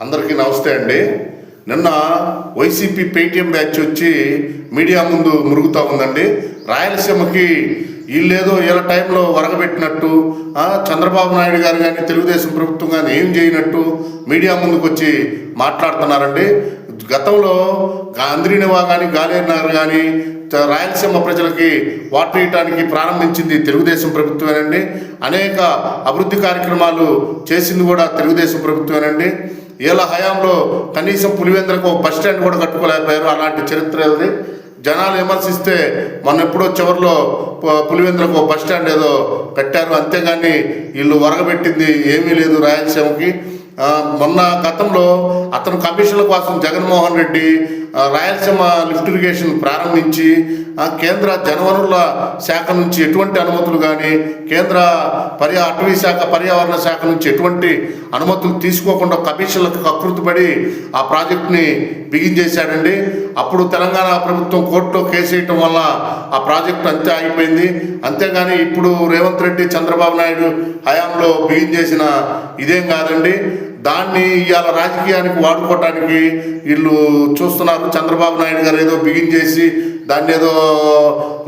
అందరికీ నమస్తే అండి. నిన్న వైసీపీ పేటీఎం బ్యాచ్ వచ్చి మీడియా ముందు మురుగుతూ ఉందండి. రాయలసీమకి వీళ్ళేదో వీళ్ళ టైంలో వరగబెట్టినట్టు, చంద్రబాబు నాయుడు గారు కానీ తెలుగుదేశం ప్రభుత్వం కానీ ఏం చేయనట్టు మీడియా ముందుకు వచ్చి మాట్లాడుతున్నారండి. గతంలో అంద్రినివా కానీ గాలేరు నగర్ కానీ రాయలసీమ ప్రజలకి వాటర్ ఇవ్వడానికి ప్రారంభించింది తెలుగుదేశం ప్రభుత్వమేనండి. అనేక అభివృద్ధి కార్యక్రమాలు చేసింది కూడా తెలుగుదేశం ప్రభుత్వమేనండి. వీళ్ళ హయాంలో కనీసం పులివెందులకు బస్ స్టాండ్ కూడా కట్టుకోలేకపోయారు. అలాంటి చరిత్ర అది. జనాలు విమర్శిస్తే మొన్న ఎప్పుడో చివరిలో పులివెందులకు బస్ స్టాండ్ ఏదో కట్టారు, అంతేగాని వీళ్ళు వరగబెట్టింది ఏమీ లేదు రాయలసీమకి. మొన్న గతంలో అతను కమిషన్ల కోసం జగన్మోహన్ రెడ్డి రాయలసీమ లిఫ్ట్ ఇరిగేషన్ ప్రారంభించి కేంద్ర జనవనరుల శాఖ నుంచి ఎటువంటి అనుమతులు కానీ, కేంద్ర అటవీ శాఖ పర్యావరణ శాఖ నుంచి ఎటువంటి అనుమతులు తీసుకోకుండా కమిషన్లకు కకృతిపడి ఆ ప్రాజెక్టుని బిగించేశాడండి. అప్పుడు తెలంగాణ ప్రభుత్వం కోర్టులో కేసు వేయటం వల్ల ఆ ప్రాజెక్టు అంతే ఆగిపోయింది. అంతేగాని ఇప్పుడు రేవంత్ రెడ్డి చంద్రబాబు నాయుడు హయాంలో బిగించేసిన ఇదేం కాదండి. దాన్ని ఇవాళ రాజకీయానికి వాడుకోవటానికి వీళ్ళు చూస్తున్నారు. చంద్రబాబు నాయుడు గారు ఏదో బిగించేసి దాన్ని ఏదో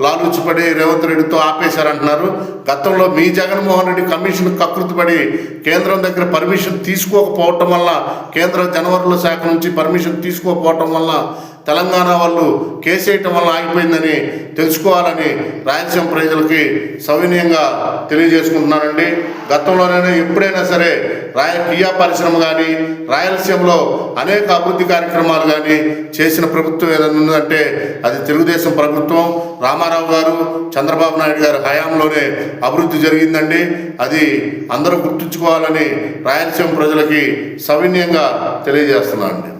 లాలూచిపడి రేవంత్ రెడ్డితో ఆపేశారంటున్నారు. గతంలో మీ జగన్మోహన్ రెడ్డి కమిషన్ కకృతిపడి కేంద్రం దగ్గర పర్మిషన్ తీసుకోకపోవటం వల్ల, కేంద్ర జనవరుల శాఖ నుంచి పర్మిషన్ తీసుకోకపోవటం వల్ల తెలంగాణ వాళ్ళు కేసేయటం వల్ల ఆగిపోయిందని తెలుసుకోవాలని రాయలసీమ ప్రజలకి సవినయంగా తెలియజేసుకుంటున్నానండి. గతంలోనైనా ఎప్పుడైనా సరే కియా పరిశ్రమ కానీ రాయలసీమలో అనేక అభివృద్ధి కార్యక్రమాలు కానీ చేసిన ప్రభుత్వం ఏదైనా ఉందంటే అది తెలుగుదేశం ప్రభుత్వం. రామారావు గారు, చంద్రబాబు నాయుడు గారు హయాంలోనే అభివృద్ధి జరిగిందండి. అది అందరూ గుర్తుంచుకోవాలని రాయలసీమ ప్రజలకి సవినయంగా తెలియజేస్తున్నానండి.